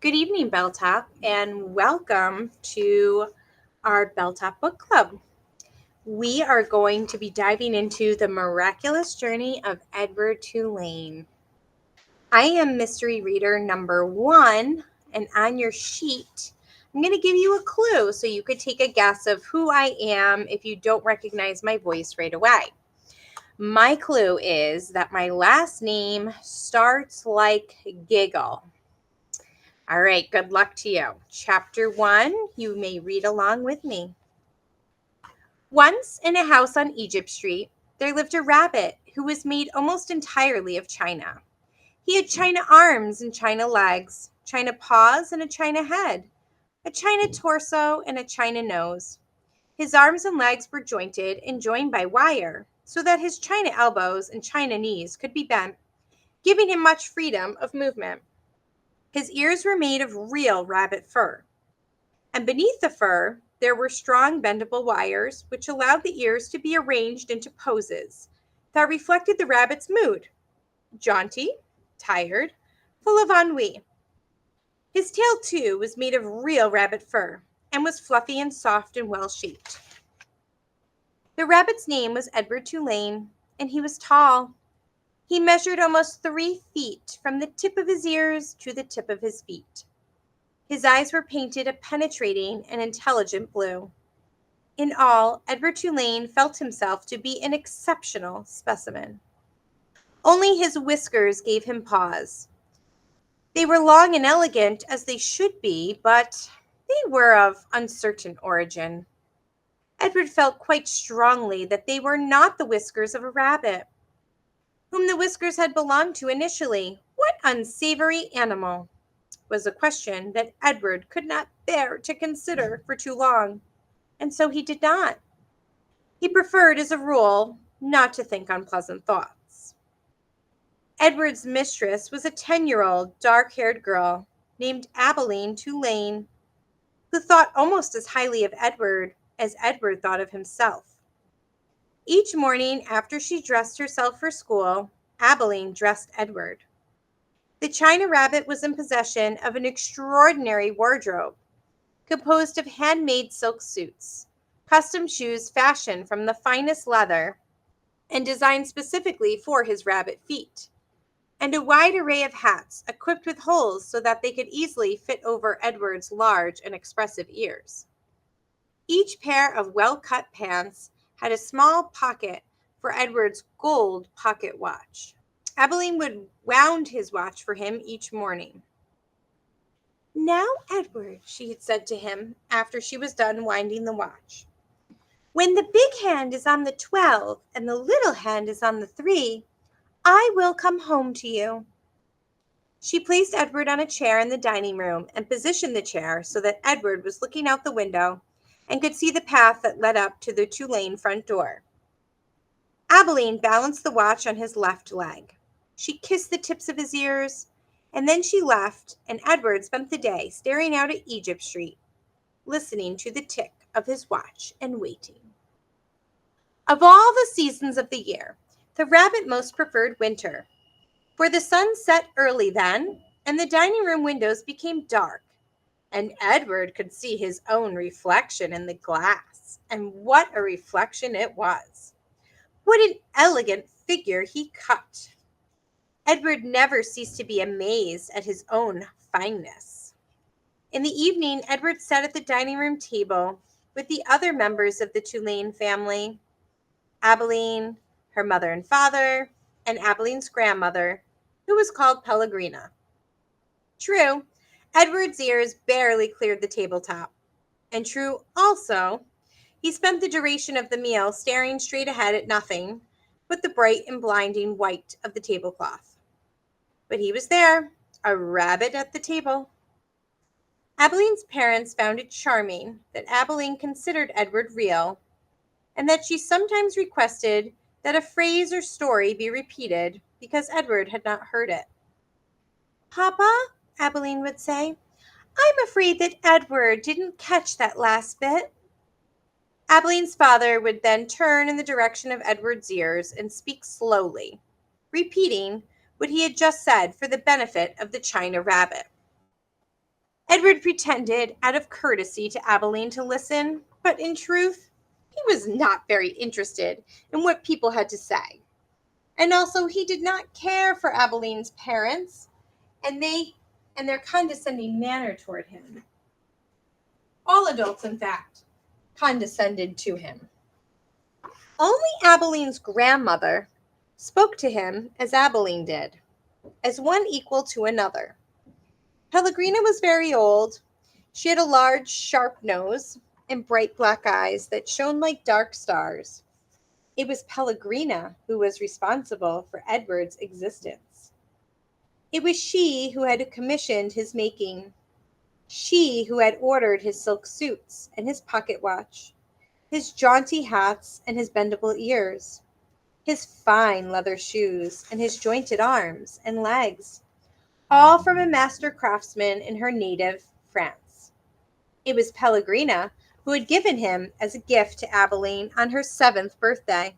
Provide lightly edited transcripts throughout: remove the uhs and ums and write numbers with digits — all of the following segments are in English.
Good evening, Belltop, and welcome to our Belltop Book Club. We are going to be diving into the miraculous journey of Edward Tulane. I am mystery reader number 1, and on your sheet, I'm going to give you a clue so you could take a guess of who I am if you don't recognize my voice right away. My clue is that my last name starts like giggle. All right, good luck to you. Chapter 1, you may read along with me. Once in a house on Egypt Street, there lived a rabbit who was made almost entirely of china. He had china arms and china legs, china paws and a china head, a china torso and a china nose. His arms and legs were jointed and joined by wire, so that his china elbows and china knees could be bent, giving him much freedom of movement. His ears were made of real rabbit fur, and beneath the fur there were strong bendable wires which allowed the ears to be arranged into poses that reflected the rabbit's mood: jaunty, tired, full of ennui. His tail, too, was made of real rabbit fur and was fluffy and soft and well-shaped. The rabbit's name was Edward Tulane, and he was tall. He measured almost 3 feet from the tip of his ears to the tip of his feet. His eyes were painted a penetrating and intelligent blue. In all, Edward Tulane felt himself to be an exceptional specimen. Only his whiskers gave him pause. They were long and elegant as they should be, but they were of uncertain origin. Edward felt quite strongly that they were not the whiskers of a rabbit. Whom the whiskers had belonged to initially? What unsavory animal? Was a question that Edward could not bear to consider for too long, and so he did not. He preferred, as a rule, not to think unpleasant thoughts. Edward's mistress was a 10-year-old, dark-haired girl named Abilene Tulane, who thought almost as highly of Edward as Edward thought of himself. Each morning after she dressed herself for school, Abilene dressed Edward. The china rabbit was in possession of an extraordinary wardrobe, composed of handmade silk suits, custom shoes fashioned from the finest leather and designed specifically for his rabbit feet, and a wide array of hats equipped with holes so that they could easily fit over Edward's large and expressive ears. Each pair of well-cut pants had a small pocket for Edward's gold pocket watch. Abilene would wound his watch for him each morning. "Now, Edward," she had said to him after she was done winding the watch, "when the big hand is on the 12 and the little hand is on the 3, I will come home to you." She placed Edward on a chair in the dining room and positioned the chair so that Edward was looking out the window and could see the path that led up to the Tulane front door. Abilene balanced the watch on his left leg. She kissed the tips of his ears, and then she left, and Edward spent the day staring out at Egypt Street, listening to the tick of his watch and waiting. Of all the seasons of the year, the rabbit most preferred winter, for the sun set early then, and the dining room windows became dark, and Edward could see his own reflection in the glass, and what a reflection it was! What an elegant figure he cut! Edward never ceased to be amazed at his own fineness. In the evening, Edward sat at the dining room table with the other members of the Tulane family: Abilene, her mother and father, and Abilene's grandmother, who was called Pellegrina. True, Edward's ears barely cleared the tabletop, and true also, he spent the duration of the meal staring straight ahead at nothing but the bright and blinding white of the tablecloth. But he was there, a rabbit at the table. Abilene's parents found it charming that Abilene considered Edward real, and that she sometimes requested that a phrase or story be repeated because Edward had not heard it. "Papa," Abilene would say, "I'm afraid that Edward didn't catch that last bit." Abilene's father would then turn in the direction of Edward's ears and speak slowly, repeating what he had just said for the benefit of the china rabbit. Edward pretended, out of courtesy to Abilene, to listen, but in truth, he was not very interested in what people had to say. And also, he did not care for Abilene's parents and their condescending manner toward him. All adults, in fact, condescended to him. Only Abilene's grandmother spoke to him as Abilene did, as one equal to another. Pellegrina was very old. She had a large, sharp nose and bright black eyes that shone like dark stars. It was Pellegrina who was responsible for Edward's existence. It was she who had commissioned his making, she who had ordered his silk suits and his pocket watch, his jaunty hats and his bendable ears, his fine leather shoes and his jointed arms and legs, all from a master craftsman in her native France. It was Pellegrina who had given him as a gift to Abilene on her 7th birthday.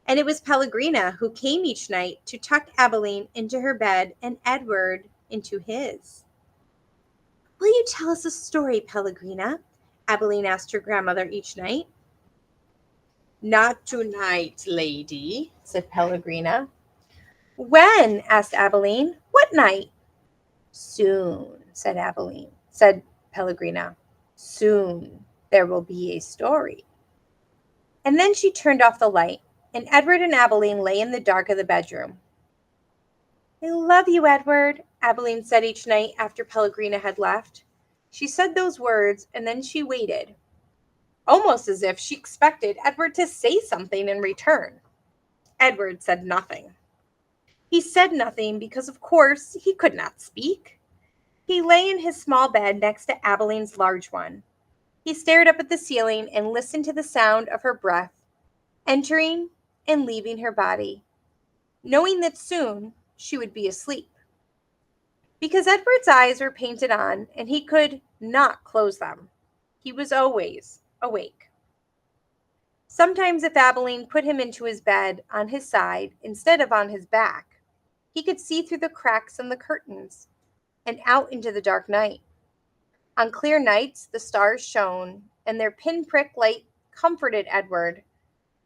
And it was Pellegrina who came each night to tuck Abilene into her bed and Edward into his. "Will you tell us a story, Pellegrina?" Abilene asked her grandmother each night. "Not tonight, lady," said Pellegrina. "When?" asked Abilene. "What night?" "Soon," said Pellegrina. "Soon there will be a story." And then she turned off the light, and Edward and Abilene lay in the dark of the bedroom. "I love you, Edward," Abilene said each night after Pellegrina had left. She said those words, and then she waited, almost as if she expected Edward to say something in return. Edward said nothing. He said nothing because, of course, he could not speak. He lay in his small bed next to Abilene's large one. He stared up at the ceiling and listened to the sound of her breath, entering and leaving her body, knowing that soon she would be asleep. Because Edward's eyes were painted on and he could not close them, he was always awake. Sometimes if Abilene put him into his bed on his side instead of on his back, he could see through the cracks in the curtains and out into the dark night. On clear nights, the stars shone, and their pinprick light comforted Edward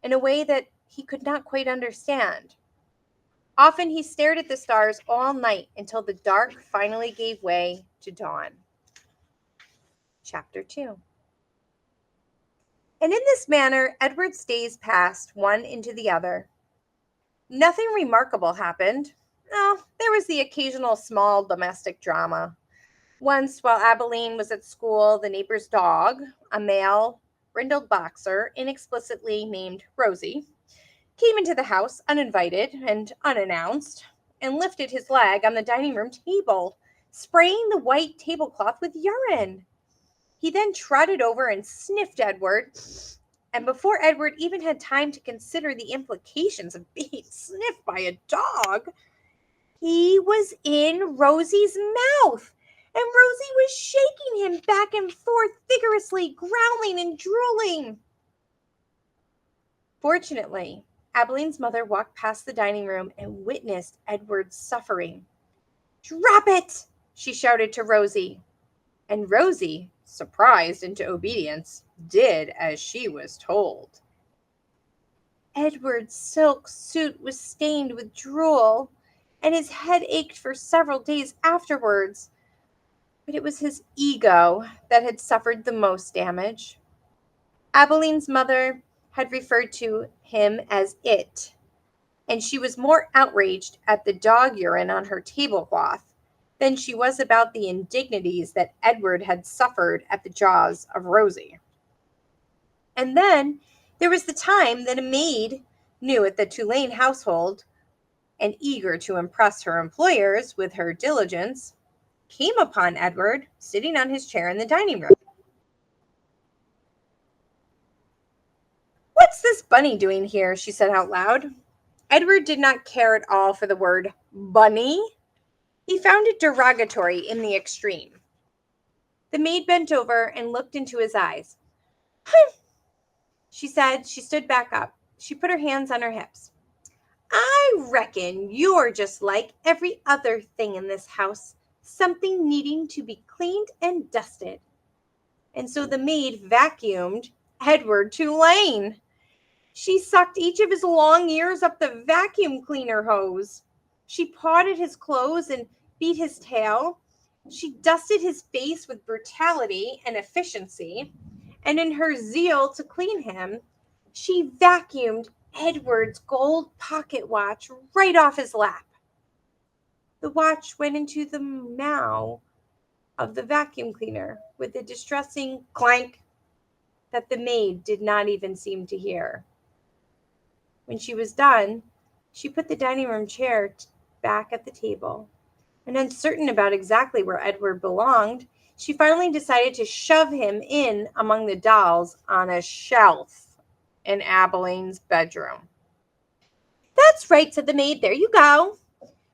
in a way that he could not quite understand. Often he stared at the stars all night until the dark finally gave way to dawn. Chapter 2. And in this manner, Edward's days passed one into the other. Nothing remarkable happened. No, there was the occasional small domestic drama. Once, while Abilene was at school, the neighbor's dog, a male brindled boxer, inexplicitly named Rosie, came into the house uninvited and unannounced and lifted his leg on the dining room table, spraying the white tablecloth with urine. He then trotted over and sniffed Edward, and before Edward even had time to consider the implications of being sniffed by a dog, he was in Rosie's mouth, and Rosie was shaking him back and forth vigorously, growling and drooling. Fortunately, Abilene's mother walked past the dining room and witnessed Edward's suffering. "Drop it!" she shouted to Rosie. And Rosie, surprised into obedience, did as she was told. Edward's silk suit was stained with drool, and his head ached for several days afterwards. But it was his ego that had suffered the most damage. Abilene's mother had referred to him as it, and she was more outraged at the dog urine on her tablecloth than she was about the indignities that Edward had suffered at the jaws of Rosie. And then there was the time that a maid new at the Tulane household, and eager to impress her employers with her diligence, came upon Edward sitting on his chair in the dining room. "What's this bunny doing here?" she said out loud. Edward did not care at all for the word bunny. He found it derogatory in the extreme. The maid bent over and looked into his eyes. She said. She stood back up. She put her hands on her hips. "I reckon you're just like every other thing in this house, something needing to be cleaned and dusted. And so the maid vacuumed Edward Tulane. She sucked each of his long ears up the vacuum cleaner hose. She pawed his clothes and beat his tail. She dusted his face with brutality and efficiency. And in her zeal to clean him, she vacuumed Edward's gold pocket watch right off his lap. The watch went into the mouth of the vacuum cleaner with a distressing clank that the maid did not even seem to hear. When she was done, she put the dining room chair back at the table, and uncertain about exactly where Edward belonged, she finally decided to shove him in among the dolls on a shelf in Abeline's bedroom. "That's right," said the maid. "There you go."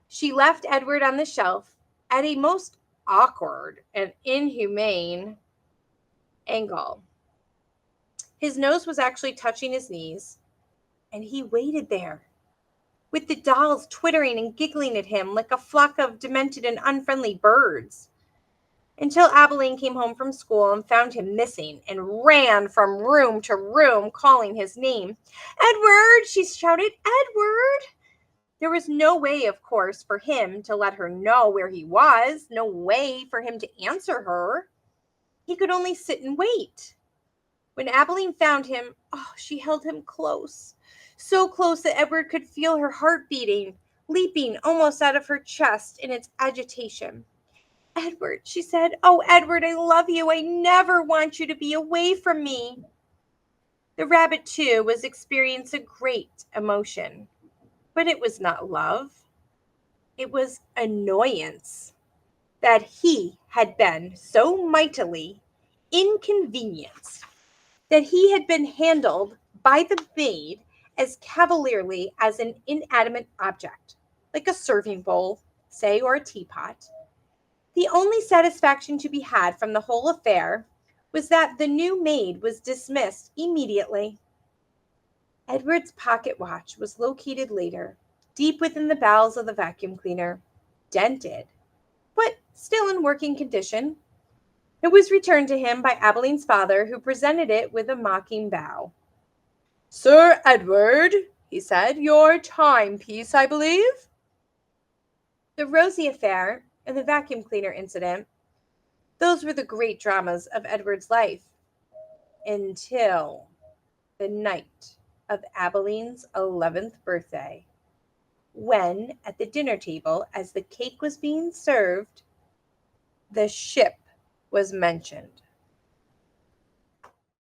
She left Edward on the shelf at a most awkward and inhumane angle. His nose was actually touching his knees, and he waited there, with the dolls twittering and giggling at him like a flock of demented and unfriendly birds, until Abeline came home from school and found him missing and ran from room to room calling his name. "Edward!" she shouted. "Edward!" There was no way, of course, for him to let her know where he was, no way for him to answer her. He could only sit and wait. When Abeline found him, she held him close, so close that Edward could feel her heart beating, leaping almost out of her chest in its agitation. "Edward," she said. "Oh, Edward, I love you. I never want you to be away from me." The rabbit, too, was experiencing a great emotion, but it was not love. It was annoyance that he had been so mightily inconvenienced, that he had been handled by the maid as cavalierly as an inanimate object, like a serving bowl, say, or a teapot. The only satisfaction to be had from the whole affair was that the new maid was dismissed immediately. Edward's pocket watch was located later, deep within the bowels of the vacuum cleaner, dented, but still in working condition. It was returned to him by Abeline's father, who presented it with a mocking bow. "Sir Edward," he said, "your timepiece, I believe." The Rosie affair and the vacuum cleaner incident, those were the great dramas of Edward's life, until the night of Abeline's 11th birthday, when, at the dinner table, as the cake was being served, the ship was mentioned.